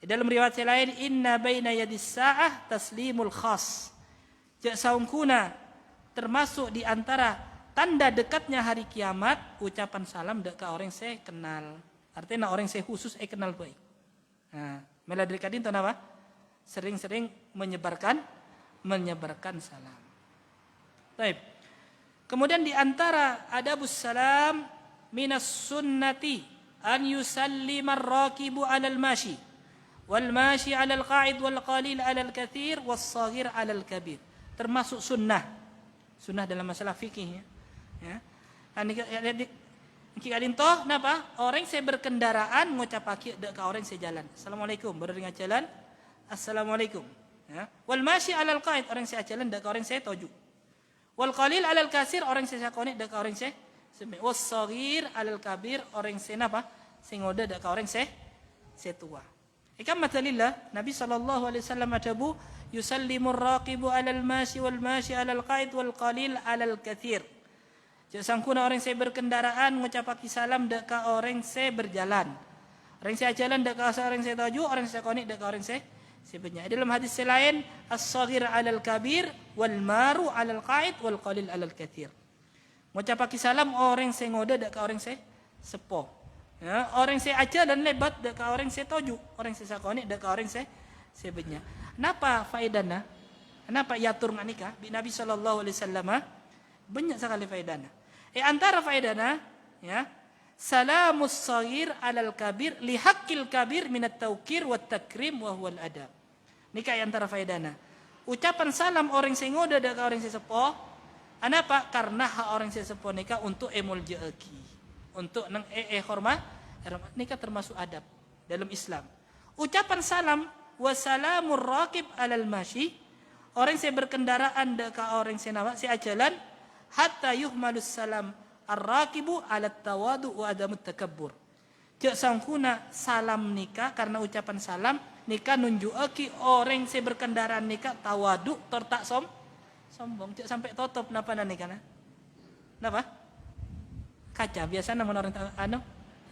Dalam riwayat lain inna baina yadis sa'ah taslimul khas. Jak saungkuna termasuk di antara tanda dekatnya hari kiamat ucapan salam dek orang saya kenal. Artinya orang saya khusus kenal baik. Nah, meladri kadin tahu apa? Sering-sering menyebarkan menyebarkan salam. Baik. Kemudian di antara adabus salam minas sunnati an yusallima ar-rakibu 'alal mashi wal mashi 'alal qa'id wal qalil 'alal katsir was shaghir 'alal kabir. Termasuk sunnah. Sunnah dalam masalah fikih ya. Jika dintoh napa? Orang saya berkendaraan ngucap aki dek ka orang saya jalan. Assalamualaikum, baru dengar jalan. Assalamualaikum. Ya. Wal mashi 'alal qa'id, orang saya jalan dek ka orang saya toju. Wal qalil 'alal kasir, orang saya sakone dek ka orang saya semi. Was shaghir 'alal kabir, orang saya napa? Sing ngoda dek ka orang saya tua. Ikam matalillah, Nabi sallallahu alaihi wasallam atabu yusallimur raqibu 'alal mashi wal mashi 'alal qa'id wal qalil 'alal katsir. Jadi sangkuna orang saya berkendaraan mengucapaki salam dak ka orang saya berjalan. Orang saya jalan dak ka orang saya tuju, orang saya konik dak ka orang saya sebenarnya. Dalam hadis lain as-shaghir 'alal kabir wal maru 'alal qa'id wal qalil 'alal katsir. Mengucapaki salam orang saya ngoda dak ka orang saya sepo. Ya, orang saya jalan lebat dak ka orang saya tuju, orang saya konik dak ka orang saya sebenarnya. Napa faedahna? Kenapa yatur nikah? Nabi sallallahu alaihi wasallam banyak sekali faedahnya. Antara faedahnya ya, salamus shaghir 'alal kabir li haqqil kabir minat taukir wat takrim wa huwal adab. Nikah antara faedahnya. Ucapan salam orang sing ngoda dak orang sing sepo, anapa? Karena hak orang sing sepo nikah untuk emul jaaki. Untuk nang hormat, nikah termasuk adab dalam Islam. Ucapan salam wa salamur raqib 'alal mashi, orang saya berkendaraan dak orang saya nawa saya jalan hatta yuhmalus salam ar-raqibu 'ala tawadu wa adamut takabbur. Cek sangkuna salam nikah karena ucapan salam nikah nunjuki orang saya berkendaraan nikah tawadu tak sombong. Cek sampai tutup napa nikah na? Napa? Kaca biasa namun orang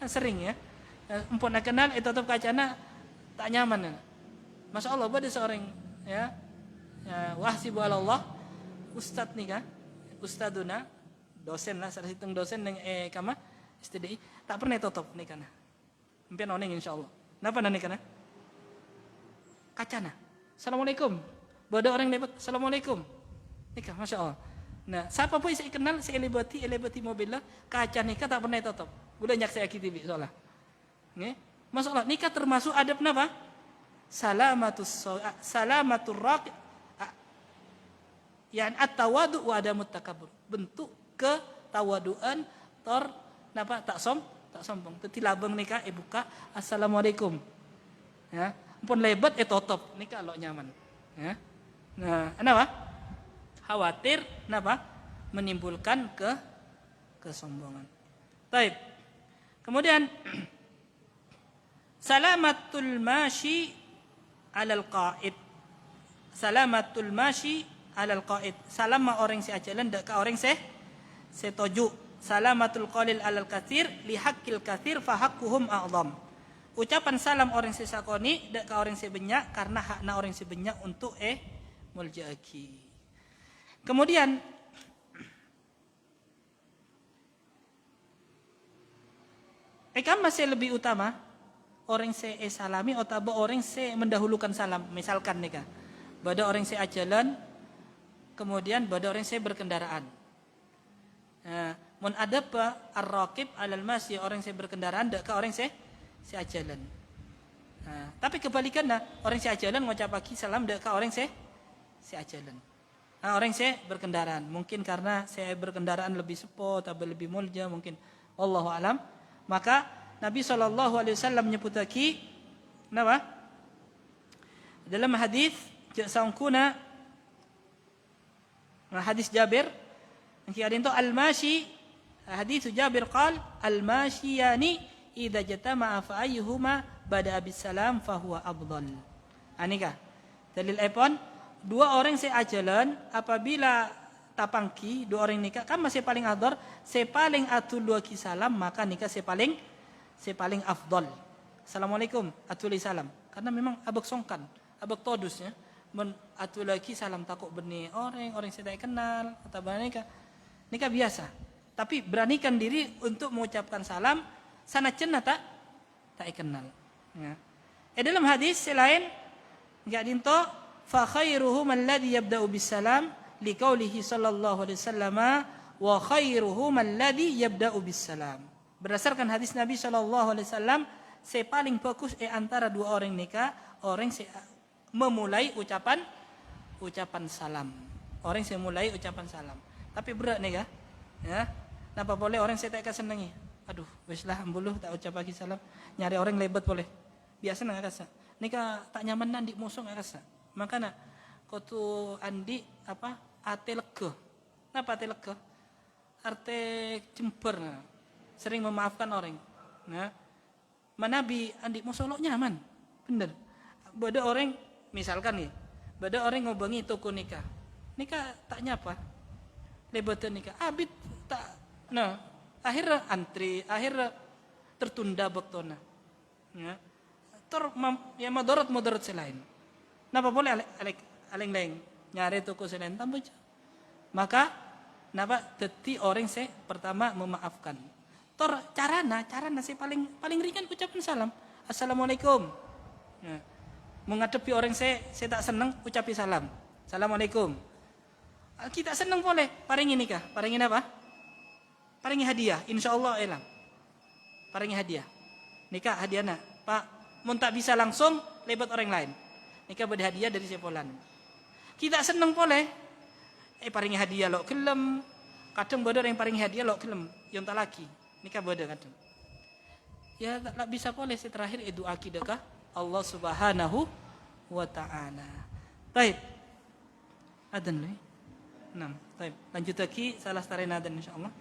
sering ya. Empun nak kenal tutup kacana tak nyaman. Masya Allah ada seorang ya wahsibu Allah ustad nikah. Ustaduna dosen lah salah satu dosen yang kama STDI tak pernah tutup nikahna. Mungkin oneng insyaallah. Napa nikahna? Kacana. Assalamualaikum. Bodoh orang lebat. Assalamualaikum. Nikah Masya Allah. Nah, siapa pun saya kenal saya elebati mobil lah kaca nikah tak pernah tutup. Udah nyak saya KTV soalnya. Nggih. Masya Allah nikah termasuk adab napa? Salamatur raqib yang at-tawadu wa adamut takabbur. Bentuk ketawaduan napa tak sombong. Teti labeng nikah buka assalamualaikum. Ya, pun lebat tutup nikah lo nyaman. Ya. Nah, kenapa? Khawatir napa? Menimbulkan kesombongan. Baik. Kemudian salamatul mashi 'alal qa'id. Salamatul mashi 'alal qa'id. Salam orang si ajalan dak ka orang setoju. Salamatul qalil 'alal katsir li haqqil katsir fa haqquhum a'zam. Ucapan salam orang si sakoni dak ka orang si banyak karena hakna orang si banyak untuk muljaaki. Kemudian kan masih lebih utama orang se salami atau orang se mendahulukan salam. Misalkan nih kan, pada orang se ajalan kemudian pada orang saya berkendaraan. Mun adab ar-raqib 'alal masyi orang saya berkendaraan dak ka orang saya jalan. Tapi kebalikannya orang saya jalan ngucapaki salam dak ka orang saya jalan. Orang saya berkendaraan mungkin karena saya berkendaraan lebih sepo atau lebih mulja mungkin wallahu alam. Maka Nabi sallallahu alaihi wasallam nyebutaki napa? Dalam hadis sangkuna hadis Jabir yang al-mashi hadis Jabir qal al-mashiyani idza jatama'a fa ayyuhuma bada bis salam fa huwa afdal. Anika dalil epon dua orang saya jalan apabila tapangki dua orang nikah kan masih paling ador saya paling atul dua ki salam maka nikah saya paling afdal. Assalamualaikum atuli salam karena memang abak songkan abak todusnya atau lagi salam takut benih orang saya tak kenal atau nikah biasa tapi beranikan diri untuk mengucapkan salam sana cenah tak kenal ya. Dalam hadis lain enggak dinto fa khairuhum alladhi yabda'u bisalam liqaulihi sallallahu alaihi wasallam wa khairuhum alladhi yabda'u bisalam. Berdasarkan hadis Nabi sallallahu alaihi wasallam, paling bagus antara dua orang nikah, orang memulai ucapan salam. Orang yang mulai ucapan salam. Tapi berat nih ya. Napa boleh orang saya tak senengi. Aduh, weslah ambuluh tak ucap lagi salam. Nyari orang lebat boleh. Biasa nggak rasa. Nika tak nyaman nanti musuh nggak rasa. Makanya kau tu andi ate lega. Napa ate lega? Arte jember. Sering memaafkan orang. Nah, manabi andi musuh lo nyaman. Bener. Beda orang misalkan nih. Beda orang ngobangi toko nikah. Nikah tak nyapa. Lebatan nikah. Abid tak. Nah, akhirnya antri, akhirnya tertunda baktona. Ya. Ya moderat selain. Napa boleh aleng-aleng nyari toko selain tambah. Maka napa teti orang saya pertama memaafkan. Carana saya paling ringan ucapan salam. Assalamualaikum. Ya. Menghadapi orang saya tak senang ucapi salam. Assalamualaikum. Kita senang boleh. Paringi nikah. Paringi apa? Paringi hadiah. Insyaallah elang. Paringi hadiah. Nikah hadiah nak. Pak, mun tak bisa langsung lebat orang lain. Nikah berhadiah dari sepolan. Kita senang boleh. Paringi hadiah lo kelem. Kadang bodoh yang paringi hadiah lo kelem. Yang tak laki. Nikah bodoh kadang. Ya tak bisa boleh. Terakhir doa kita Allah Subhanahu wa ta'ala. Baik. Adan lo. 6. Baik. Lanjut lagi salah starain adan insyaallah.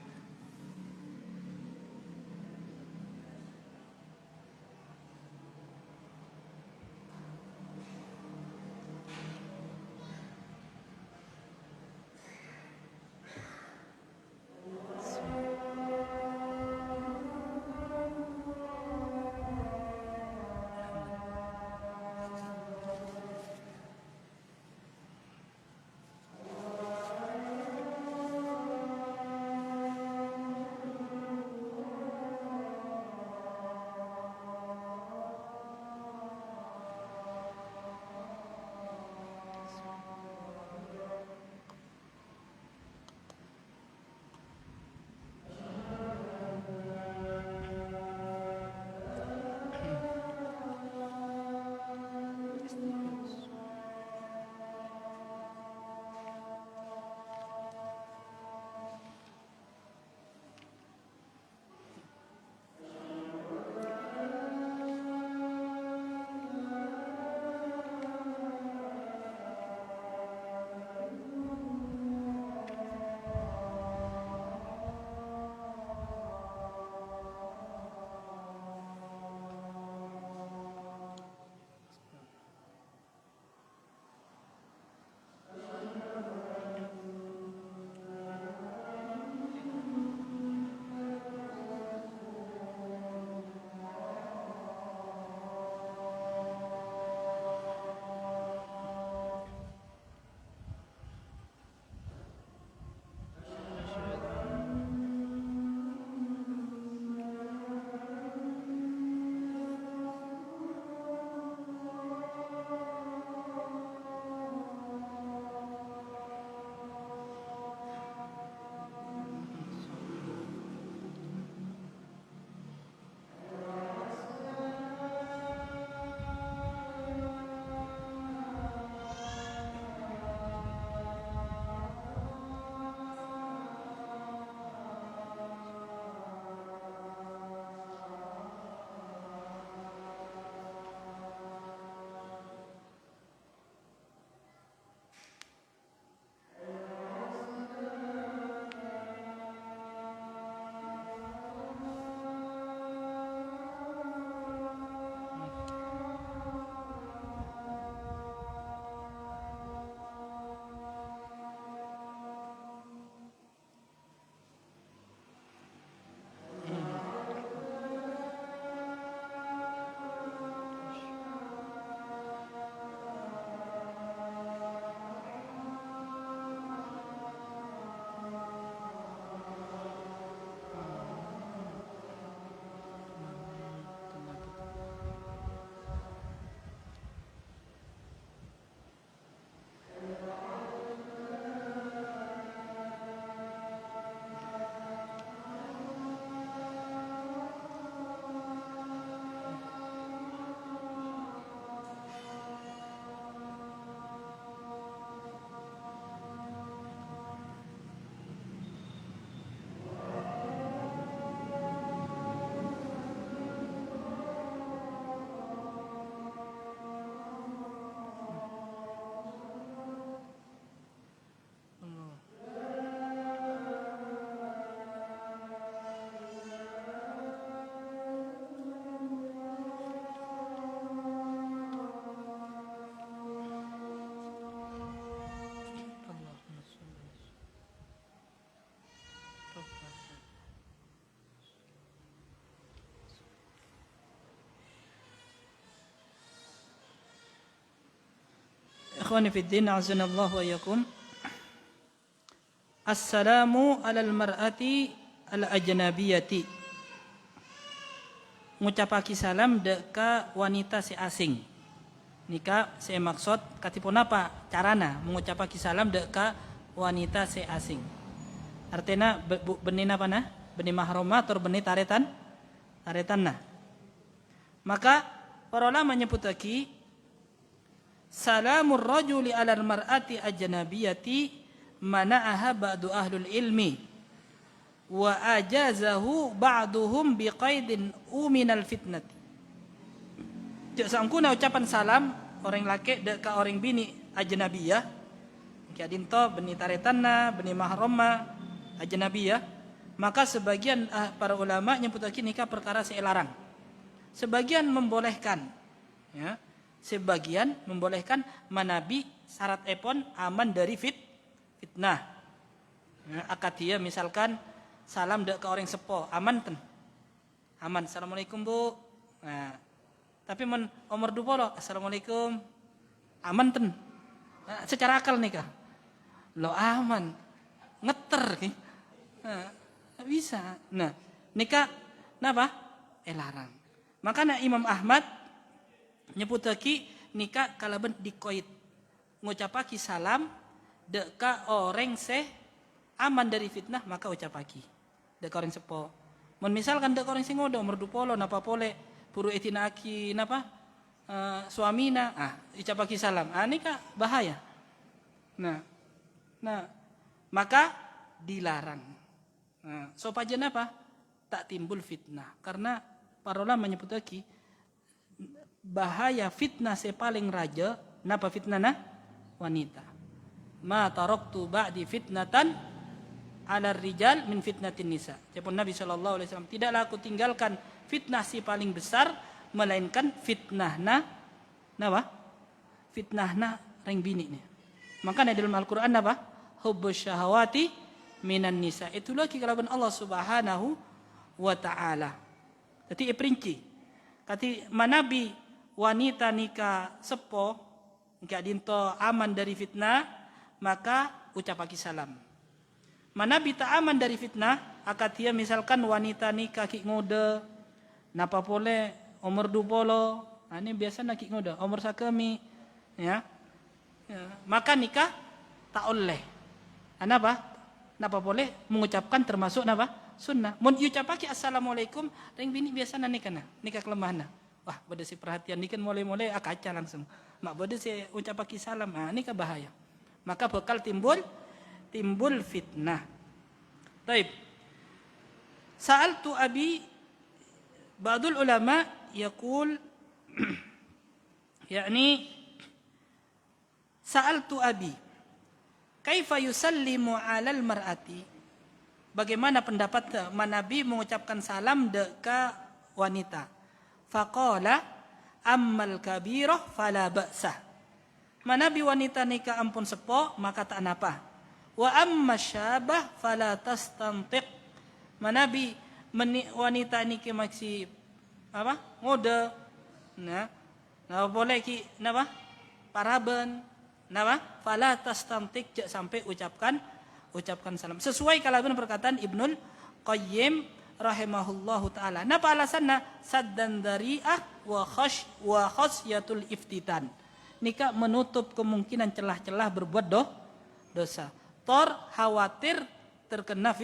ikhwani fid din, azanallahu wa iyyakum. Assalamu alal mar'ati al ajnabiyati. Ngucapaki salam deka wanita si asing. Nika saya maksud katipun apa carana mengucapaki salam deka wanita si asing. Artinya benih apa nah? Benih mahrumah atau benih taretan? Taretan nah. Maka para ulama menyebut lagi salamur rajuli 'alal mar'ati ajnabiyati mana'aha ba'du ahlul ilmi wa ajazahu ba'duhum biqaidin uminal fitnati. Cek sangkuna ucapan salam orang laki deka orang bini ajnabiyah. Kia dinto benih taretanna, benih mahrumah ajnabiyah. Maka sebagian para ulama nyebut lagi nikah perkara selarang. Sebagian membolehkan, ya. Sebagian membolehkan manabi syarat epon aman dari fitnah. Ya, akad dia misalkan salam dek ke orang sepo, aman ten. Aman. Assalamualaikum Bu. Nah, tapi umur 20, assalamualaikum. Aman ten. Nah, secara akal nikah. Lo aman. Ngeter ki. Nah, bisa. Nah, nikah napa? Larang. Makanya Imam Ahmad nyebut lagi nikah kalaban dikoit. Ngucapaki salam deka orang se aman dari fitnah maka ucapaki. Deka orang sepo. Mun misalkan deka orang sing ngodo umur 20 napa pole puru etinaki napa suamina ucapaki salam. Nikah bahaya. Nah, maka dilarang. Sopajan apa? Tak timbul fitnah. Karena para ulama menyebut lagi bahaya fitnah sepaling raja. Napa fitnah nah? Wanita. Ma taraktu ba'di fitnatan 'ala rijal min fitnatin nisa. Jepun Nabi sallallahu alaihi wasallam, tidaklah aku tinggalkan fitnah si paling besar melainkan fitnahna napa? Fitnahna ring bini nih. Maka dalam Al-Qur'an napa? Hubbus syahawati minan nisa. Itu lagi kalaban Allah Subhanahu wa taala. Jadi perinci. Kati manabi wanita nikah sepo nikah dinto aman dari fitnah maka ucapaki salam. Manabi tak aman dari fitnah akad dia misalkan wanita nikah ki ngode napa pole umur 20. Ini biasa nak ki ngode umur sakemi ya. Maka nikah tak oleh. Napa? Napa boleh mengucapkan termasuk napa? Sunnah. Mun ucapaki assalamualaikum ring bini biasa nikah nikah kelemahna. Wah, bade si perhatian nikan mulai-mulai akaca langsung. Mak bade si ucapaki salam. Nikah bahaya. Maka bakal timbul fitnah. Taib. Sa'altu abi ba'dul ulama yaqul yakni sa'altu abi kaifa yusallimu 'alal mar'ati. Bagaimana pendapat Nabi mengucapkan salam deka wanita? Faqala ammal kabirah fala ba'sah. Nabi wanita nikah ampun sepo maka tak napa. Wa amma syabah fala tastantiq. Nabi wanita nikah masih apa? Ngode. Nah, boleh ki napa? Paraben. Napa? Fala tastantiq sampai ucapkan salam. Sesuai kalaban perkataan Ibnul Qayyim rahimahullahu taala. Napa alasanna? Saddan dari'ah wa khasyatul iftitan. Nikah menutup kemungkinan celah-celah berbuat dosa. Tor khawatir terkena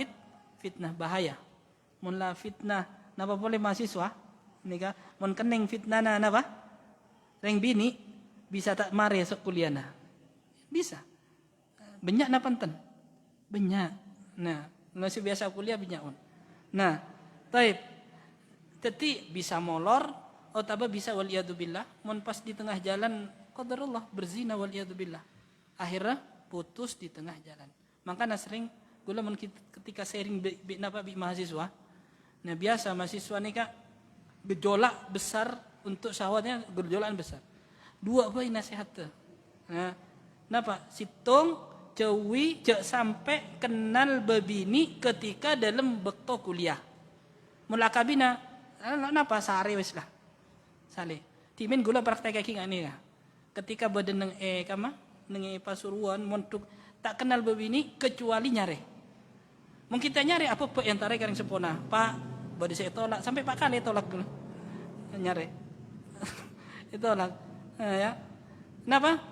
fitnah bahaya. Mun la fitnah napa boleh mahasiswa nikah mun kening fitnahna napa? Reng bini bisa tak mare sok kuliahna. Bisa. Banyak napa enten? Banyak. Nah, masih biasa kuliah banyak on. Nah, taib. Teti bisa molor atau bisa waliyadzubillah. Mun pas di tengah jalan qadarullah berzina waliyadzubillah. Akhirnya putus di tengah jalan. Makanya sering gula mun ketika sharing bi mahasiswa. Nah, biasa mahasiswa nikah gejolak besar untuk syahwatnya gejolak besar. Dua bayi nasihat tuh. Nah, napa? Situng cewi cek sampai kenal bebini ketika dalam bekto kuliah. Mulakabina, napa sare wis lah. Sale. Timin gula praktek kayak gini ya. Ketika badeneng kama nengi Pasuruan montuk tak kenal bebini kecuali nyare. Mungkin kita nyare apa pe yang tarik kareng sepona. Pak, bodi saya tolak sampai Pak kali tolak dulu. Nyare. Ditolak. Ya. Kenapa?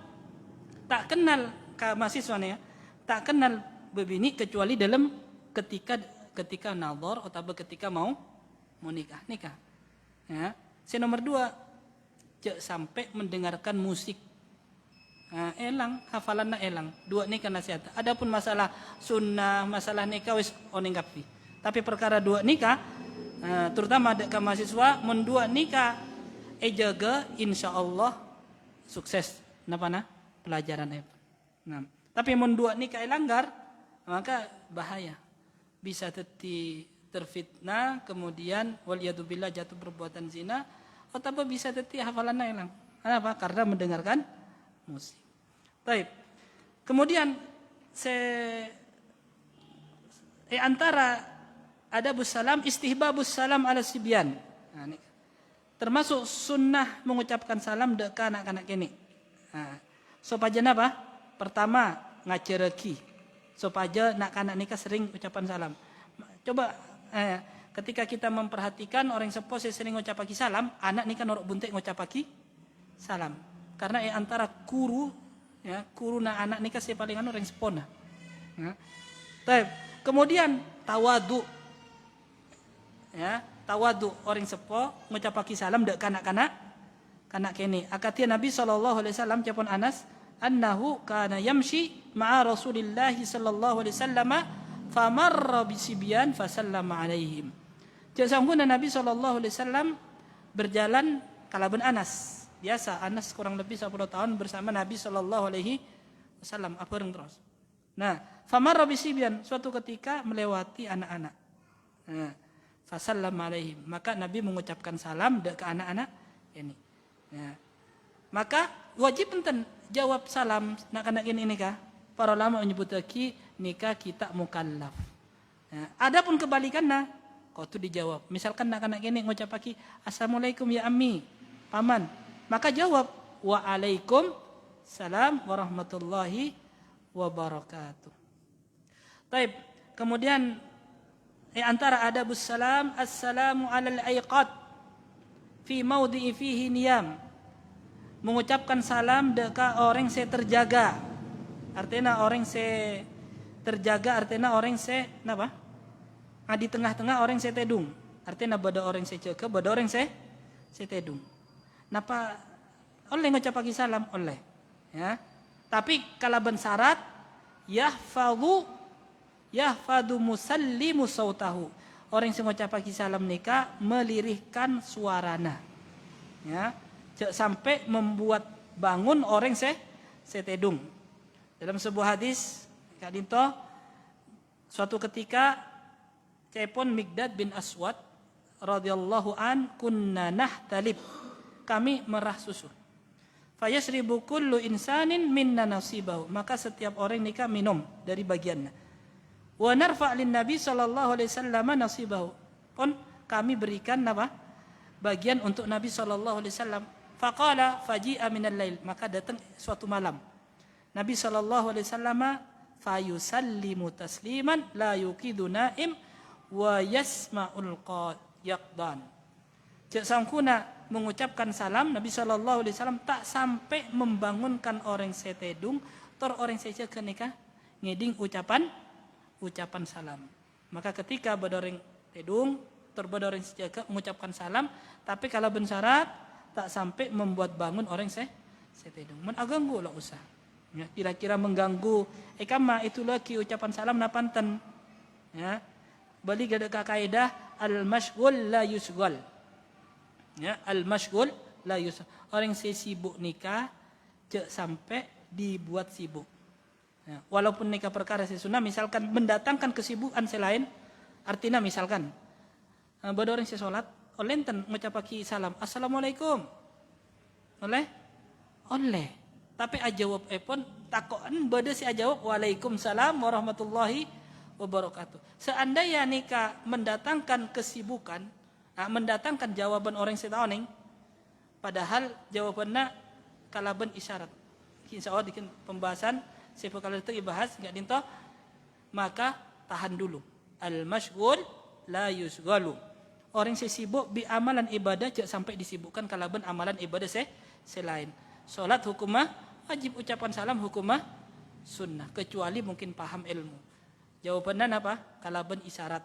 Tak kenal ke mahasiswanya, tak kenal bebini kecuali dalam ketika nazar atau ketika mau nikah. Ya. Nomor 2, cek sampai mendengarkan musik. Nah, elang, hafalanna elang. 2 nikah nasihat. Adapun masalah sunnah, masalah nikah wis onengkapi. Tapi perkara 2 nikah, terutama ada ke mahasiswa, 2 nikah, jaga insyaallah sukses. Napa pelajaran itu. Nah, tapi 2 nikah langgar, maka bahaya. Bisa terfitnah, kemudian waliyadzubillah jatuh perbuatan zina, atau bisa hafalanna elang. Kenapa? Karena mendengarkan musik. Baik. Kemudian antara adabus salam istihbabus salam ala sibyan. Nah, ini termasuk sunnah mengucapkan salam ke anak-anak ini. Nah, supaya apa? Pertama ngacereki. Supaya anak-anak nikah sering ucapan salam. Coba ketika kita memperhatikan orang sepo sering ngucapaki salam, anak nikah norok buntek ngucapaki salam. Karena antara guru na anak nikah si paling orang sepona. Ya. Kemudian tawadu. Ya, tawadu orang sepo ngucapaki salam dek kanak-kanak kene. Akatia Nabi sallallahu alaihi wasallam capon Anas annahu kana yamshi ma'a Rasulillah sallallahu alaihi wasallam famarra bisibyan fasallama alaihim. Jasanguna Nabi sallallahu alaihi wasallam berjalan kalaban Anas. Biasa Anas kurang lebih 10 tahun bersama Nabi sallallahu alaihi wasallam apeung terus. Nah, famarra bisibyan suatu ketika melewati anak-anak. Nah, fasallama alaihim. Maka Nabi mengucapkan salam ke anak-anak ini. Nah, maka wajib enten jawab salam nak anak ini nikah. Para ulama menyebut lagi nikah kita mukallaf. Nah, adapun kebalikannya, kau tu dijawab. Misalkan nak anak ini ngucapaki assalamualaikum ya ammi, paman, maka jawab waalaikum salam warahmatullahi wabarakatuh. Taib. Kemudian antara adabus salam assalamu alal aiqat fi maudhi'i fihi niyam. Mengucapkan salam dekat orang yang terjaga. Artinya orang se terjaga, artinya orang se napa? Di tengah-tengah orang se tedung. Artinya bada orang se ceke, bada orang se tedung. Napa oleh ngucapaki salam oleh. Ya. Tapi kalaban syarat yahfadu musallimu sautahu. Orang yang ngucapaki salam nikah melirihkan suarana. Ya. Sampai membuat bangun orang se tedung. Dalam sebuah hadis, Kak Dinto, suatu ketika cepon Mikdad bin Aswad radhiyallahu an kunna nahtalib. Kami merah susu. Fayasribu kullu insanin minna nasibahu. Maka setiap orang nikah minum dari bagiannya. Wa narfa' lin Nabi sallallahu alaihi wasallam nasibahu. Pun kami berikan apa? Bagian untuk Nabi sallallahu alaihi wasallam. Faqala faji'a minal lail. Maka datang suatu malam. Nabi sallallahu alaihi wasallam fayusallimu tasliman la yuqidu naim wa yasma'ul yaqdan. Cek sangkuna mengucapkan salam Nabi sallallahu alaihi wasallam tak sampai membangunkan orang setedung tor orang seja kenika ngeding ucapan salam. Maka ketika badoreng tedung tor badoreng seja mengucapkan salam, tapi kalau bensyarat tak sampai membuat bangun orang setedung. Mun aganggu lah usah. Ya, kira-kira mengganggu kama itu lagi ucapan salam napanten. Ya. Balik ada kaidah al-masyghul la yusghal. Ya, al-masyghul la yusghal. Orang sibuk nikah cek sampai dibuat sibuk. Ya, walaupun nikah perkara sunnah misalkan mendatangkan kesibukan selain artinya misalkan bada orang salat olenten ngucapaki salam assalamualaikum. Oleh tapi ajawab pun takoan bada si ajawab waalaikumsalam warahmatullahi wabarakatuh. Seandainya nikah mendatangkan kesibukan, mendatangkan jawaban orang setaoning, padahal jawabannya kalaban isyarat. insyaallah di pembahasan saya kalau itu dibahas enggak dinto maka tahan dulu. Al-masyghul la yusghalu. Orang yang sibuk bi amalan ibadah jangan sampai disibukkan kalaban amalan ibadah selain. Salat hukumah wajib, ucapan salam hukumah sunnah, kecuali mungkin paham ilmu. Jawabannya apa? Kalaban isyarat.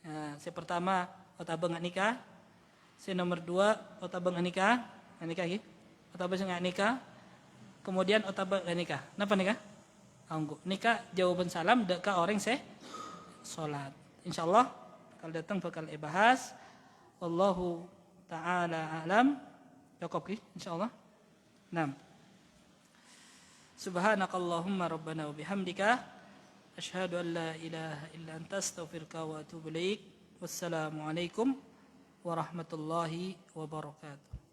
Nah, saya pertama otabeng nikah. Saya nomor 2 otabeng nikah. Nikah lagi. Otabeng nikah. Kemudian otabeng nikah. Napa nikah? Anggu. Nikah jawaban salam dekat orang saya salat. Insyaallah kalau datang bakal bahas. Wallahu taala alam. Cukup ki insyaallah. 6. Subhanakallahumma rabbana wa bihamdika asyhadu an la ilaha illa anta astaghfiruka wa atubu ilaik. Wassalamu alaikum warahmatullahi wabarakatuh.